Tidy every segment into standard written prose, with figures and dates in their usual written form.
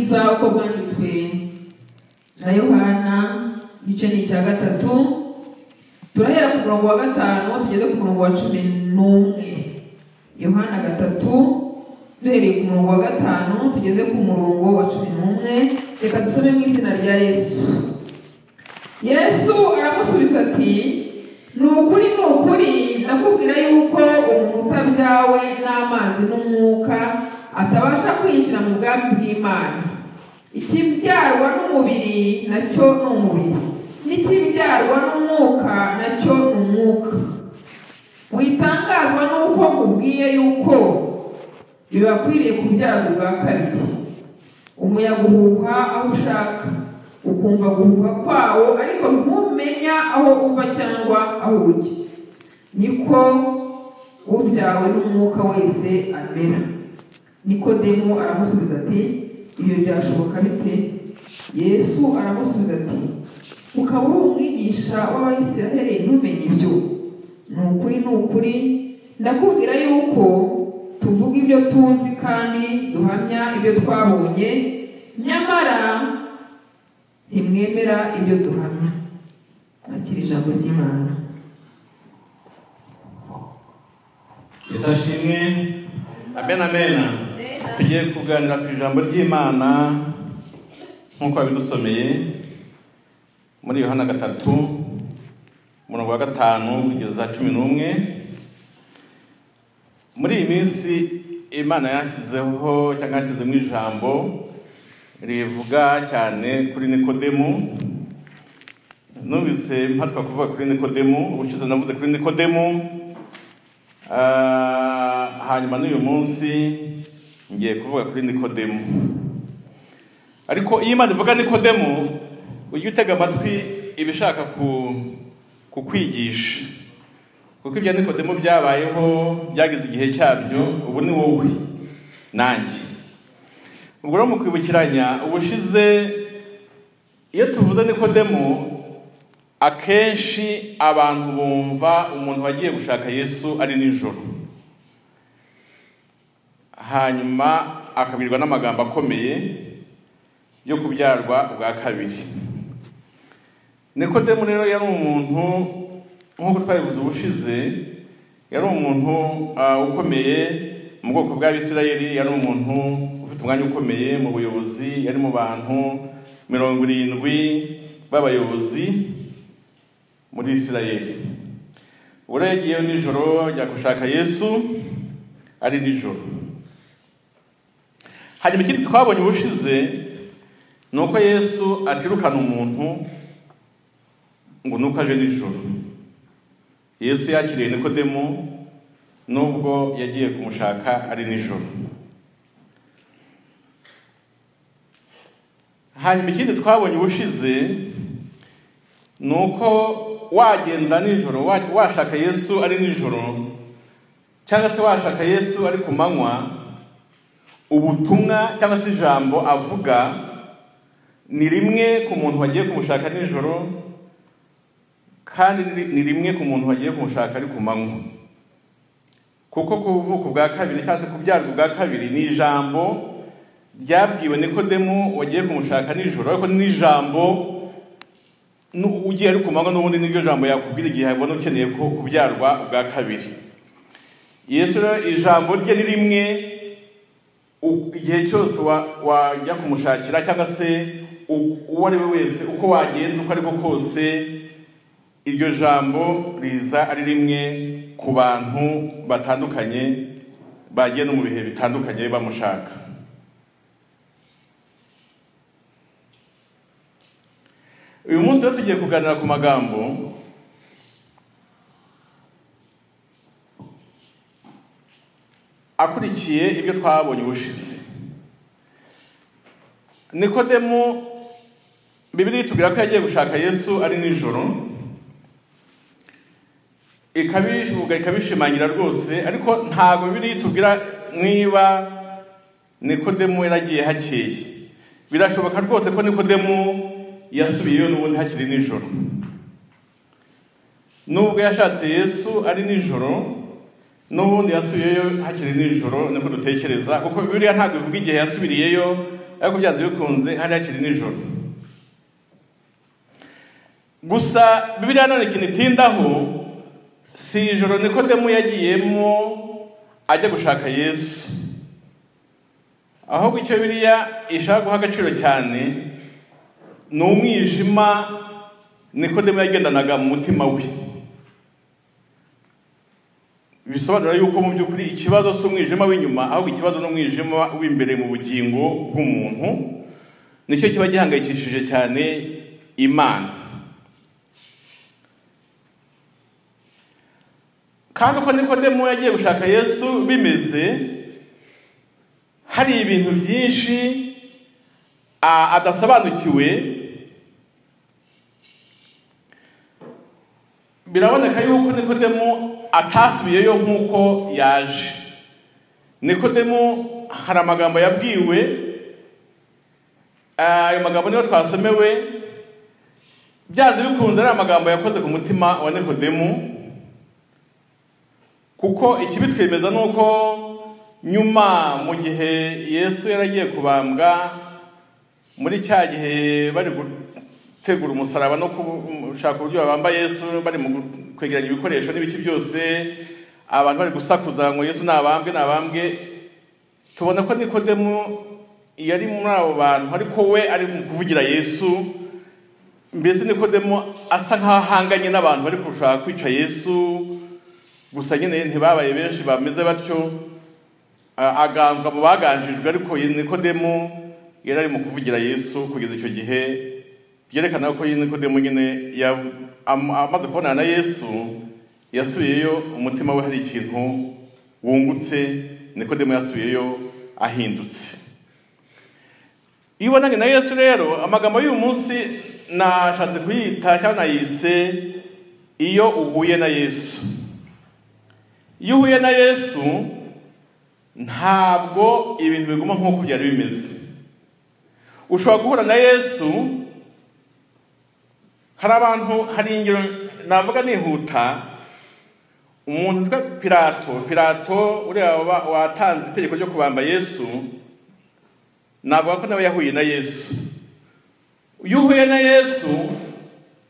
bwiza uko bwanditswe na Yohana igice ni cya 3 turahera ku murongo wa 5 tugeze ku murongo wa 11. Yohana 3 duhereye ku murongo wa 5 tugeze ku murongo wa 11. Reka dusome mu izina rya Yesu. Yesu aramusubiza ati, nukuri ndakubwira yuko umuntu utabyawe n'amazi n'umwuka atabasha kwinjira mu bwami bw'Imana. Ikibyarwa n'umubiri nacyo ni umubiri, n'ikibyarwa n'umwuka nacyo ni umwuka. Witangazwa n'uko nkubwiye yuko bibakwiriye kubyarwa ubwa kabiri. Umuyaga uhuha aho ushaka, ukumva guhuha kwawo, ariko ntumenya aho uva cyangwa aho ujya. Niko ubyawe n'umwuka wese amera. Nikodemo aramusubiza ati, ibyo byashoboka bite? Yesu aramusubiza ati, ukaba uri umwigisha w'Abayisiraheli ntumenye ibyo? Ni ukuri ndakubwira yuko tuvuga ibyo tuzi kandi duhamya ibyo twabonye, nyamara ntimwemera ibyo duhamya. Akira ijambo ry'Imana. Yesu ashimwe. Amen amen. Tugiye kuganira ku ijambo ry'Imana nk'uko babidusomeye muri Yohana 3 umurongo wa 5 kugeza 11. Muri iyi minsi Imana yashyizeho cyangwa yashyizemo ijambo rivuga cyane kuri Nikodemo. Numvise mpatwa kuvuga kuri Nikodemo, ubushize navuze kuri Nikodemo. Hanyuma n'uyu munsi ngiye kuvuga kuri Nikodemo. Ariko iyo Imana ivuga Nikodemo, ujye utega amatwi ibishaka kukwigisha, kuko ibya Nikodemo byabayeho, byagize igihe cyabyo, ubu ni wowe nanjye. Ubwo rero mu kwibukiranya ubushize, iyo tuvuze Nikodemo, akenshi abantu bumva umuntu wagiye gushaka Yesu ari nijoro, hanyuma akabwirwa n'amagambo akomeye yo kubyarwa ubwa kabiri. Nikodemo rero yari umuntu, nk'uko twabivuze ubushize, yari umuntu ukomeye mu bwoko bw'Abisirayeli. Yari umuntu ufite umwanya ukomeye mu buyobozi, yari mu bantu 70 b'abayobozi muri Isirayeli. Ubwo yagiye nijoro ajya gushaka Yesu ari nijoro. Hanyuma ikindi twabonye ubushize ni uko Yesu atirukana umuntu ngo nuko aje nijoro. Yesu yakiriye Nikodemo nubwo yagiye kumushaka ari nijoro. Hanyuma ikindi twabonye ubushize ni uko wagenda nijoro, washaka Yesu ari nijoro, cyangwa se washaka Yesu ari ku manywa, ubutumwa cyangwa se ijambo avuga ni rimwe ku muntu wagiye kumushaka nijoro, kandi ni rimwe ku muntu wagiye kumushaka ari ku manywa. Kuko kuvuka ubwa kabiri cyangwa se kubyarwa ubwa kabiri ni ijambo ryabwiwe Nikodemo wagiye kumushaka nijoro, ariko ni ijambo ugiye ari ku manywa n'ubundi niryo jambo yakubwira igihe abona ukeneye ko kubyarwa ubwa kabiri. Yesu rero ijambo rye ni rimwe igihe cyose wajya kumushakira, cyangwa se uwo ari we wese uko wagenda uko ariko kose, iryo jambo riza ari rimwe ku bantu batandukanye bagiye no mu bihe bitandukanye bamushaka. Uyu munsi rero tugiye kuganira ku magambo akurikiye ibyo twabonye ubushize. Nikodemo, Bibiliya itubwira ko yagiye gushaka Yesu ari nijoro, ikabishimangira rwose, ariko ntabwo Bibiliya itubwira niba Nikodemo yaragiye hakeye. Birashoboka rwose ko Nikodemo yasubiyeyo n'ubundi hakiri nijoro. Nubwo yashatse Yesu ari nijoro, n'ubundi yasubiyeyo hakiri nijoro, niko dutekereza, kuko Bibiliya ntabwo ivuga igihe yasubiriyeyo, ariko byanze bikunze hari hakiri nijoro. Gusa Bibiliya none ikintu itindaho si ijoro Nikodemu yagiyemo ajya gushaka Yesu, ahubwo icyo Bibiliya ishaka guha agaciro cyane ni umwijima Nikodemu yagendanaga mu mutima we. Bisobanura yuko mu by'ukuri ikibazo si umwijima w'inyuma, ahubwo ikibazo ni umwijima w'imbere mu bugingo bw'umuntu, nicyo kiba gihangayikishije cyane Imana. Kandi uko Nikodemu yagiye gushaka Yesu bimeze, hari ibintu byinshi adasobanukiwe. Biraboneka yuko Nikodemu atasubiyeyo nk'uko yaje. Nikodemu hari amagambo yabwiwe, ayo magambo niyo twasomewe, byaze bikunze ari amagambo yakoze ku mutima wa Nikodemu, kuko ikibitwemeza nuko nyuma mu gihe Yesu yaragiye kubambwa, muri cya gihe bari gutegura umusaraba no gushaka uburyo babamba Yesu, bari mu kwegeranya ibikoresho n'ibiki byose, abantu bari gusakuza ngo Yesu nabambwe, tubona ko Nikodemu yari muri abo bantu, ariko we ari mu kuvugira Yesu. Mbese Nikodemu asa nk'ahanganye n'abantu bari gushaka kwica Yesu, gusa nyine ntibabaye benshi bameze batyo, aganzwa mu baganjijwe, ariko Nikodemu yari ari mu kuvugira Yesu kugeza icyo gihe. Byerekana ko Nikodemu nyine amaze kubonana na Yesu yasubiyeyo, umutima we hari ikintu wungutse. Nikodemu yasubiyeyo ahindutse. Iyo ubonanye na Yesu rero, amagambo y'uyu munsi nashatse kuyita cyangwa nayise iyo uhuye na Yesu. Iyo uhuye na Yesu ntabwo ibintu biguma nk'uko byari bimeze. Ushobora guhura na Yesu, hari abantu, hari ingero navuga nihuta, umuntu witwa Pilato uriya watanze itegeko ryo kubamba Yesu, navuga ko nawe yahuye na Yesu. Iyo uhuye na Yesu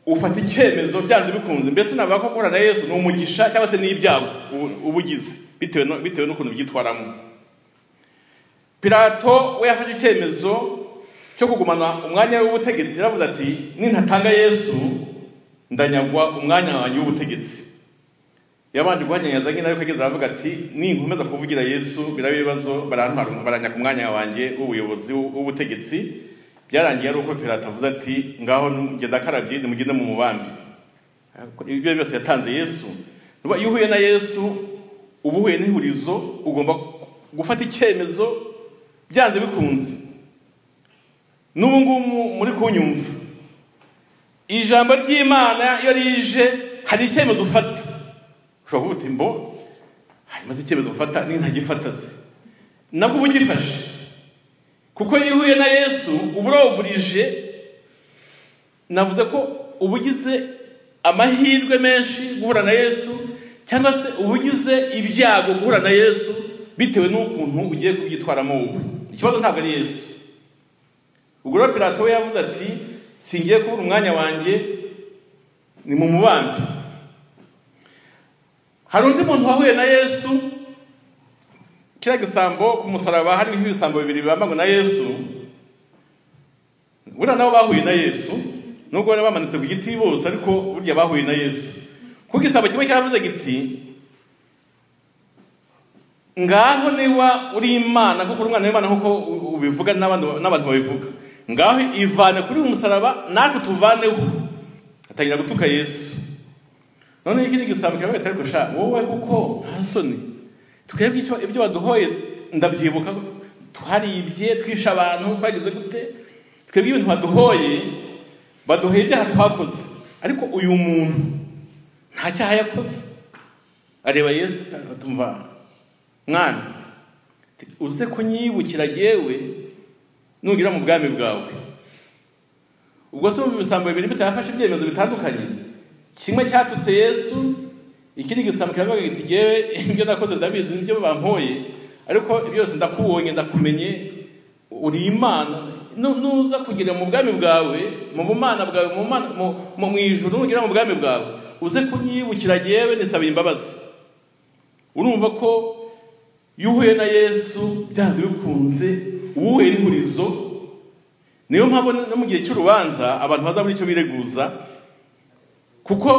ufata icyemezo byanze bikunze. Mbese navuga ko guhura na Yesu ni umugisha cyangwa se n'ibyago ubugize, bitewe n'ukuntu byitwaramo. Pilato we yafashe icyemezo cyo kugumana umwanya w'ubutegetsi. Yaravuze ati, nintatanga Yesu ndanyagwa umwanya wanjye w'ubutegetsi. Yabanje guhanyanyaza nyine, ariko ageze aravuga ati, ninkomeza kuvugira Yesu biraba ibibazo, baranyaka umwanya wanjye w'ubuyobozi w'ubutegetsi. Byarangiye ari uko Pilato avuze ati, ngaho ngenda karabye nimugende mu mubambi. Ibyo byose yatanze Yesu. Iyo uhuye na Yesu uba uhuye n'ihurizo, ugomba gufata icyemezo byanze bikunze. N'ubu ngubu muri kunyumva, ijambo ry'Imana iyo rije hari icyemezo ufata. Ushobora kuvuga uti, mbo hanyuma icyemezo ufata ntagifata se, nabwo uba ugifashe. Kuko iyo uhuye na Yesu uba urogurije. Navuze ko uba ugize amahirwe menshi guhura na Yesu, cyangwa se uba ugize ibyago guhura na Yesu, bitewe n'ukuntu ugiye kubyitwaramo wowe. Ikibazo ntabwo ari Yesu. Ubwo rero Pilato we yavuze ati, singiye kubura umwanya wanjye, ni mu mubambi. Hari undi muntu wahuye na Yesu, kiriya gisambo ku musaraba hariho ibisambo bibiri bibambanywe na Yesu. Buriya nabo bahuye na Yesu, nubwo bari bamanitse ku giti bose, ariko burya bahuye na Yesu. Kuko igisambo kimwe cyaravuze giti, ngaho niba uri Imana, kuko uri umwana w'Imana nk'uko ubivuga n'abantu babivuga, ngaho ivane kuri uyu musaraba, natwe tuvaneho. Atangira gutuka Yesu. None iki ni igisambo cyabaye, ariko sha wowe kuko nta soni, twebwe ibyo baduhoye ndabyibuka, twaribye, twisha abantu, twagize gute, twebwe ibintu baduhoye ibyaha twakoze. Ariko uyu muntu nta cyaha yakoze. Areba Yesu atumva, mwana uze kunyibukira yewe nugira mu bwami bwawe. Ubwo se mu bisambo bibiri bitafashe ibyemezo bitandukanye, kimwe cyatutse Yesu, ikindi gisambo kiravuga giti, yewe ibyo nakoze ndabizi nibyo bampoye, ariko byose ndakubonye, ndakumenye, uri Imana, nuza kugera mu bwami bwawe, mu bumana bwawe, mu ijuru, nugera mu bwami bwawe, uze kunyibukira yewe nisabira imbabazi. Urumva ko yuhuye na Yesu byanze bikunze uwuhe n'ihurizo. Niyo mpamvu no mu gihe cy'urubanza abantu bazabura icyo bireguza, kuko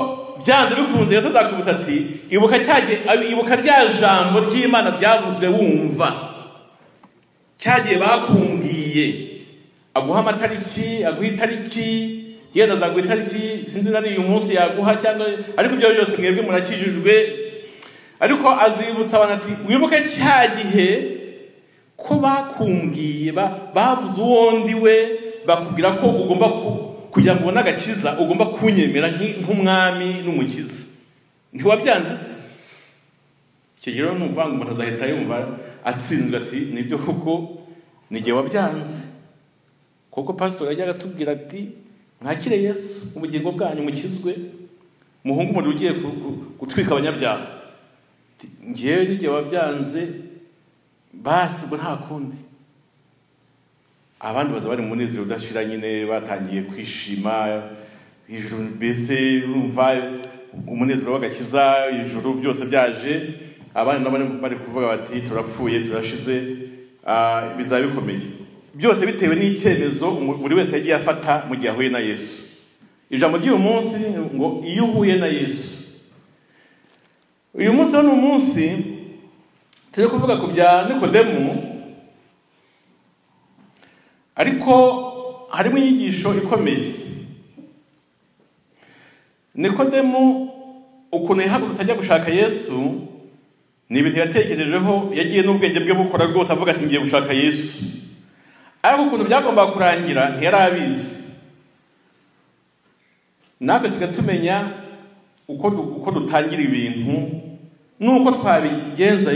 byanze bikunze Yesu azakwibutsa ati ibuka rya jambo ry'Imana byavuzwe wumva, cyagiye bakumbwiye, aguha amatariki, aguha itariki, yenda azaguha itariki, sinzi nari uyu munsi yaguha cyangwa, ariko ibyo byose mwebwe murakijijwe. Ariko azibutsa abantu ati wibuke cya gihe ko bakumbwiye, bavuze uwondi we, bakubwira ko ugomba kugira ngo ubone agakiza ugomba kunyemera nk'umwami n'umukiza. Ntiwabyanze se? Icyo gihe rero numva ngo umuntu azahita yumva atsinzwe ati nibyo kuko n'igihe wabyanze. Kuko pastor yajyaga atubwira ati mwakire Yesu ubugingo bwanyu mukizwe, muhungu umuriro ugiye gutwika abanyabyaha. Ngewe n'igihe wabyanze basi ubwo nta kundi. Abandi baza bari mu munezero udashira, nyine batangiye kwishima, ijuru mbese urumva umunezero w'agakiza, ijuru byose byaje. Abandi nabo bari kuvuga bati turapfuye, turashize, bizaba bikomeye. Byose bitewe n'icyemezo buri wese yagiye afata mu gihe ahuye na Yesu. Ijambo ry'uyu munsi ngo iyo uhuye na Yesu. Uyu munsi ni umunsi turi kuvuga ku bya Nikodemu, ariko harimo inyigisho ikomeye. Nikodemu ukuntu yahagurutse ajya gushaka Yesu ni ibintu yatekerejeho, yagiye n'ubwenge bwe bukora rwose avuga ati ngiye gushaka Yesu. Ariko ukuntu byagombaga kurangira ntiyari abizi. Natwe tugatumenya uko dutangira ibintu nuko twabigenza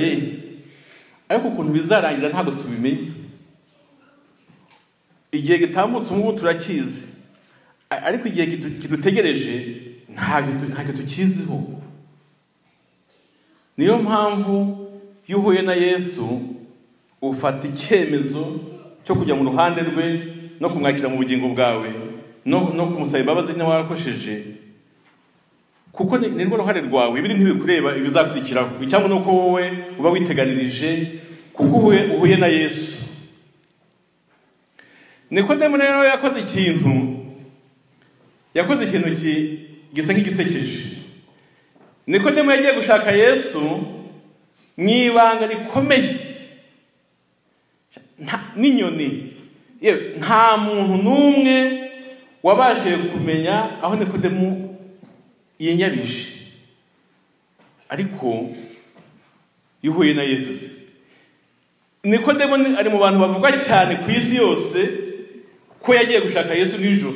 ariko ukuntu bizarangira ntabwo tubimenye. Igihe gitambutse ubu turakizi, ariko igihe kidutegereje ntabwo tukiziho. Niyo mpamvu iyo uhuye na Yesu ufata icyemezo cyo kujya mu ruhande rwe no kumwakira mu bugingo bwawe no kumusaba imbabazi niba warakosheje, kuko ni rwo ruhare rwawe. Ibindi ntibikureba ibizakurikiraho, cyangwa nuko wowe uba witeganirije kuko uhuye na Yesu. Nikodemu rero yakoze ikintu gisa nk'igisekeje. Nikodemu yagiye gushaka Yesu mu ibanga rikomeye, n'inyoni. Nta muntu n'umwe wabashije kumenya aho Nikodemu yinyabije. Ariko yuhuye na Yesu. Nikodemu ari mu bantu bavuga cyane ku isi yose ko yagiye gushaka Yesu nijoro.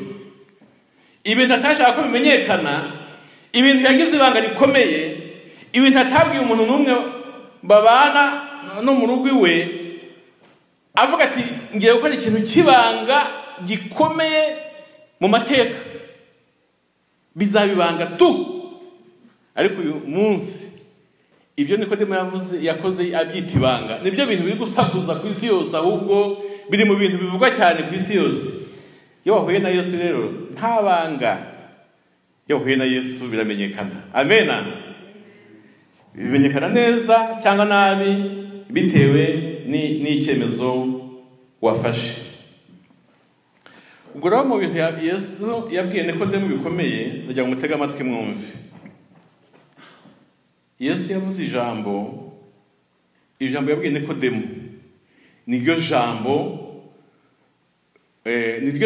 Ibintu atashaka ko bimenyekana, ibintu yagize ibanga rikomeye, ibintu atabwiye umuntu n'umwe babana no mu rugo iwe, avuga ati ngiye gukora ikintu cy'ibanga gikomeye mu mateka, bizabibanga tu. Ariko uyu munsi ibyo Nikodemu yakoze abyita ibanga, nibyo bintu biri gusakuza ku isi yose, ahubwo biri mu bintu bivugwa cyane ku isi yose. Iyo wahuye na Yesu rero nta banga, iyo wahuye na Yesu biramenyekana. Amena. Bimenyekana neza cyangwa nabi bitewe n'icyemezo wafashe. Ubwo rero mu bintu Yesu yabwiye Nikodemu bikomeye, ndagira ngo mutege amatwi mwumve. Yesu yavuze ijambo yabwiye Nikodemu, niryo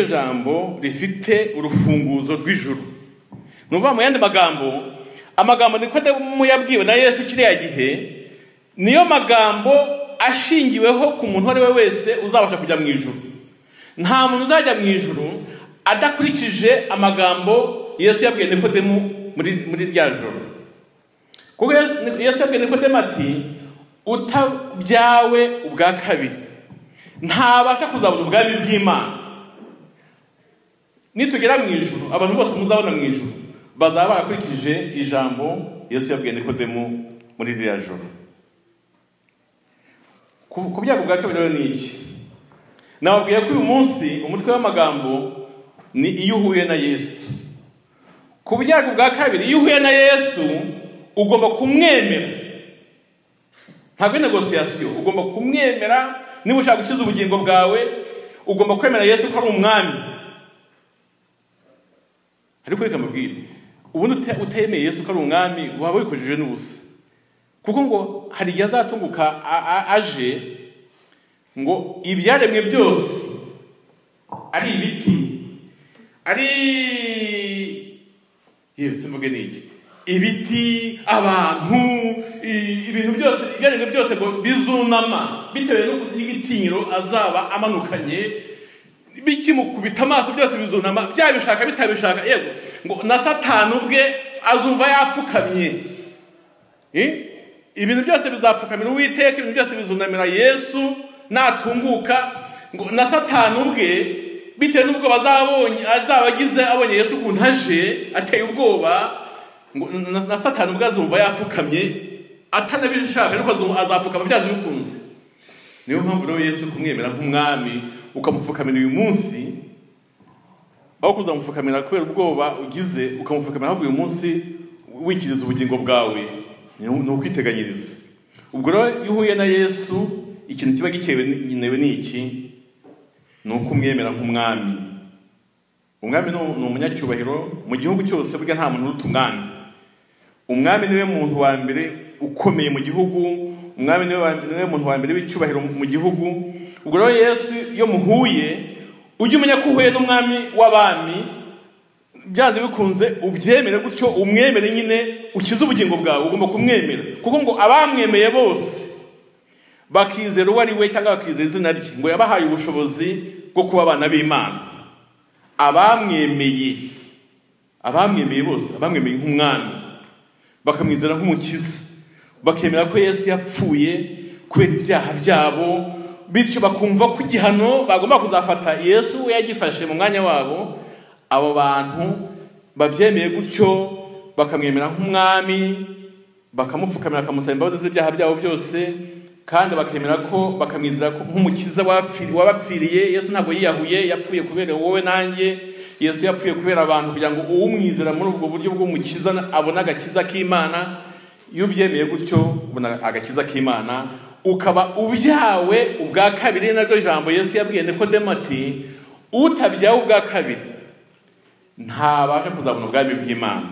jambo rifite urufunguzo rw'ijuru. Nuvuga mu yandi amagambo Nikodemu yabwiwe na Yesu kiriya gihe niyo magambo ashingiweho ku muntu ari we wese uzabasha kujya mu ijuru. Nta muntu uzajya mu ijuru adakurikije amagambo Yesu yabwiye Nikodemu muri rya joro. Kuko Yesu yabwiye Nikodemu ati utabyawe ubwa kabiri ntabasha kuzabona ubwami bw'Imana. Nitugera mu ijuru, abantu bose muzabona mu ijuru bazaba barakurikije ijambo Yesu yabwiye Nikodemu muri rya joro. Ku byago bwa kabiri rero ni iki? nababwiye ko uyu munsi umutwe w'amagambo ni iyo uhuye na Yesu. Ku byago bwa kabiri, iyo uhuye na Yesu ugomba kumwemera. Ntabwo negociation, ugomba kumwemera. Niba ushaka gukiza ubugingo bwawe ugomba kwemera Yesu ko ari umwami. Ariko reka mbabwire, ubundi utemeye Yesu ko ari umwami waba wikojeje n'ubusa. Kuko ngo hari igihe azatunguka aje ngo ibyaremwe byose ari ibiti, ari simvuge n'iki, ibiti, abantu, ibintu byose, ibyaremwe byose ngo bizunama bitewe n'igitinyiro azaba amanukanye, bikimukubita amaso byose bizunama, byabishaka bitabishaka. Yego ngo na Satani ubwe azumva yapfukamye. Ibintu byose bizapfukamira Uwiteka, ibintu byose bizunamira Yesu natunguka. Ngo na Satani ubwe bitewe n'ubwo azabagize abonye Yesu ukuntu aje ateye ubwoba, ngo na Satani ubwe azumva yapfukamye atanabishaka, ariko azapfukama byanze bikunze. Niyo mpamvu rero Yesu kumwemera nk'umwami ukamupfukamira uyu munsi, aho kuzamupfukamira kubera ubwoba ugize, ukamupfukamira ahubwo uyu munsi wikiriza ubugingo bwawe, ni ukwiteganyiriza. Ubwo rero iyo uhuye na Yesu ikintu kiba gikenewe ni iki? Ni ukumwemera nk'umwami. Umwami ni umunyacyubahiro mu gihugu cyose, burya nta muntu uruta umwami. Umwami niwe muntu wa mbere ukomeye mu gihugu, umwami niwe muntu wa mbere w'icyubahiro mu gihugu. Ubwo rero Yesu iyo muhuye ujye umenya ko uhuye n'umwami w'abami, byanze bikunze ubyemere gutyo, umwemere nyine ukize ubugingo bwawe, ugomba kumwemera. Kuko ngo abamwemeye bose bakizera uwo ari we cyangwa bakizera izina rye, ngo yabahaye ubushobozi bwo kuba abana b'Imana. Abamwemeye bose, abamwemeye nk'umwami, bakamwizera nk'umukiza, bakemera ko Yesu yapfuye kubera ibyaha byabo, bityo bakumva ko igihano bagomba kuzafata Yesu we yagifashe mu mwanya wabo. Abo bantu babyemeye gutyo, bakamwemera nk'umwami, bakamupfukamira, bakamusaba imbabazi z'ibyaha byabo byose, kandi bakemera ko bakamwizera nk'umukiza wabapfiriye. Yesu ntabwo yiyahuye, yapfuye kubera wowe nanjye. Yesu yapfuye kubera abantu, kugira ngo uwumwizera muri ubwo buryo bw'umukiza abone agakiza k'Imana. Iyo ubyemeye gutyo ubona agakiza k'Imana, ukaba ubyawe ubwa kabiri. Naryo jambo Yesu yabwiye Nikodemo ati, utabyawe ubwa kabiri ntabasha kuzabona ubwami bw'Imana.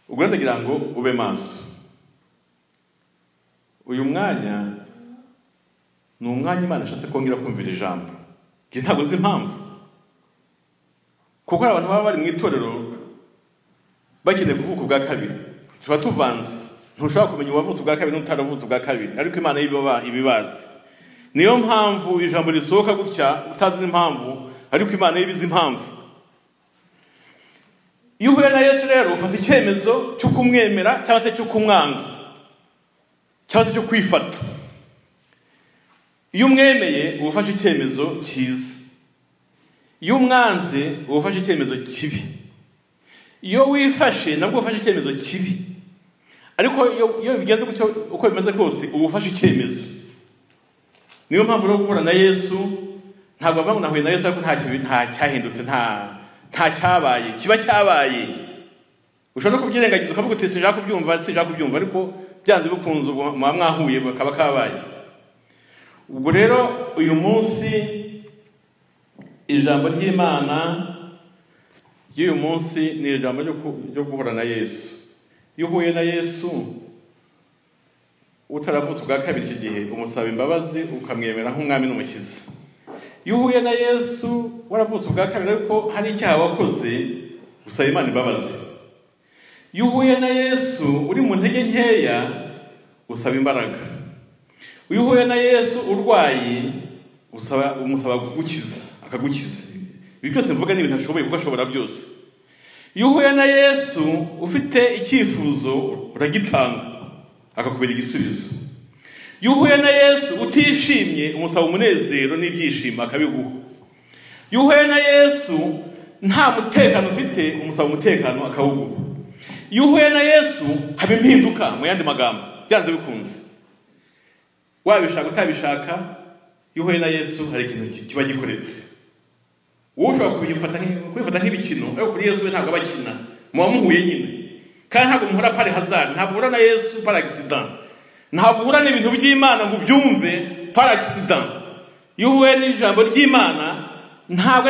Ubwo ndagira ngo ube maso. Uyu mwanya ni umwanya Imana ashatse kongera kumvira ijambo. Ntabwo uzi impamvu, kuko abantu baba bari mu itorero bakeneye kuvuka ubwa kabiri. Tuba tuvanze, ntushobora kumenya uwavutse ubwa kabiri n'utaravutse ubwa kabiri, ariko Imana ibibazi. Niyo mpamvu ijambo risohoka gutya utazi n'impamvu, ariko Imana ibizi impamvu. Iyo uhuye na Yesu rero ufata icyemezo cyo kumwemera cyangwa se cyo kumwanga, cyangwa se cyo kwifata. Iyo umwemeye uba ufashe icyemezo cyiza, iyo umwanze uba ufashe icyemezo kibi. Iyo wifashe nabwo ufashe icyemezo kibi, ariko iyo bigenze gutyo uko bimeze kose uba ufashe icyemezo. Niyo mpamvu rero guhura na Yesu ntabwo avuga ngo nahuye na Yesu ariko nta cyahindutse, nta cyabaye, kiba cyabaye. Ushobora no kubyirengagiza ukavuga uti sinshaka kubyumva, ariko byanze bikunze muba mwahuye bakaba kabaye. Ubwo rero uyu munsi ijambo ry'Imana ry'uyu munsi ni ijambo ryo guhura na Yesu. Iyo uhuye na Yesu utaravutse ubwa kabiri, icyo gihe umusaba imbabazi ukamwemera nk'umwami n'umukiza. Iyo uhuye na Yesu waravutse ubwa kabiri ariko hari icyaha wakoze, usaba Imana imbabazi. Iyo uhuye na Yesu uri mu ntege nkeya, usaba imbaraga. Iyo uhuye na Yesu urwaye, umusaba kugukiza, akagukiza. Ibi byose mvuga ni ibintu ashoboye, kuko ashobora byose. Iyo uhuye na Yesu ufite icyifuzo, uragitanga akakubera igisubizo. Iyo uhuye na Yesu utishimye, umusaba umunezero n'ibyishimo akabiguha. Iyo uhuye na Yesu nta mutekano ufite, umusaba umutekano akawuguha. Iyo uhuye na Yesu haba impinduka, mu yandi magambo byanze bikunze. Wabishaka utabishaka iyo uhuye na Yesu hari ikintu kiba gikoretse. Wowe ushobora kubifata nk'ibikino, ariko kuri Yesu we ntabwo abakina, muba muhuye nyine. Kandi ntabwo muhura pari hazard, ntabwo uhura na Yesu par accident, ntabwo uhura n'ibintu by'Imana ngo ubyumve par accident. Iyo uhuye n'ijambo ry'Imana ntabwo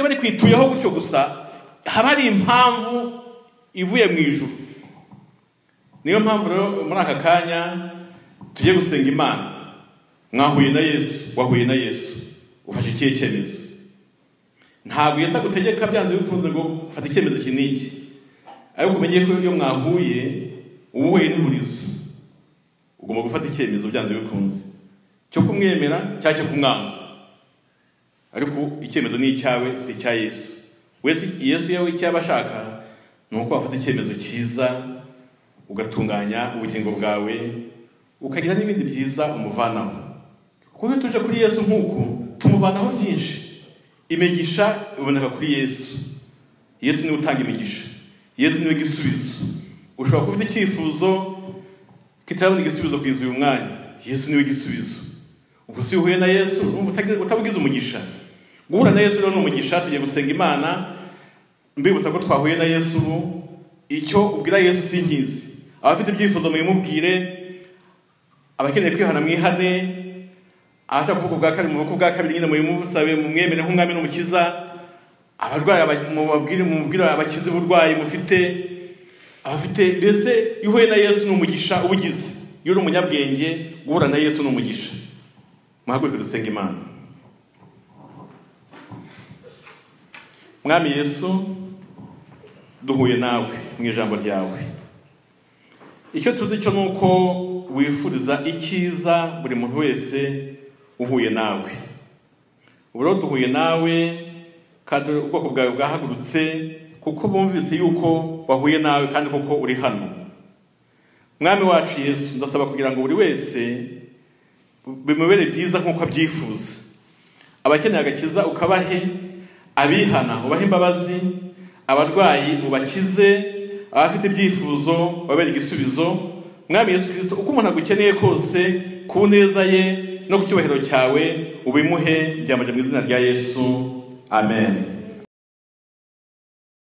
ari kwituyeho gutyo gusa, haba hari impamvu ivuye mu ijuru. Niyo mpamvu rero muri aka kanya tugiye gusenga Imana. Mwahuye na Yesu, wahuye na Yesu, ufashe ikihe cyemezo? Ntabwo Yesu agutegeka byanze bikunze ngo ufate icyemezo iki n'iki, ariko umenye ko iyo mwahuye uhuye n'ihurizo, ugomba gufata icyemezo byanze bikunze cyo kumwemera cyangwa cyo kumwanga. Ariko icyemezo ni icyawe, si icya Yesu. Yesu yawe icyo ashaka ni uko wafata icyemezo cyiza, ugatunganya ubugingo bwawe, ukagira n'ibindi byiza umuvanaho. Kuko iyo tuje kuri Yesu nk'uko tumuvanaho byinshi. Imigisha iboneka kuri Yesu. Yesu niwe utanga imigisha, Yesu niwe gisubizo. Ushobora kuvuga icyifuzo kitabona igisubizo kwiza uyu mwanya, Yesu niwe gisubizo. Ubwo si uhuye na Yesu utabugize umugisha. Guhura na Yesu rero ni umugisha. Tugiye gusenga Imana, mbibutsa ko twahuye na Yesu. Icyo ubwira Yesu sinkizi. Abafite ibyifuzo muyimubwire, abakeneye kwihana mwihane, abashaka kuvuga bwa kabiri mu bwa kabiri nyine muyimusabe, mumwemere nk'umwami n'umukiza. Abarwayi mumubwire abakize uburwayi mufite, abafite mbese iyo uhuye na Yesu ni umugisha ubugize. Iyo uri umunyabwenge, guhura na Yesu ni umugisha. Muhaguruke dusenga Imana. Mwami Yesu, duhuye nawe mu ijambo ryawe. Icyo tuzi cyo nuko wifuriza icyiza buri muntu wese uhuye nawe. Ubwo duhuye nawe kandi ubwoko bwawe bwahagurutse kuko bumvise yuko bahuye nawe kandi kuko uri hano. Mwami wacu Yesu, ndasaba kugira ngo buri wese bimubere byiza nk'uko abyifuza. Abakeneye agakiza ukabahe, abihana ubahe imbabazi, abarwayi ubakize, abafite ibyifuzo babere igisubizo. Mwami Yesu Kristo, uko umuntu agukeneye kose, ku neza ye no ku cyubahiro cyawe ubimuhe, byamaje mu izina rya Yesu. Amen.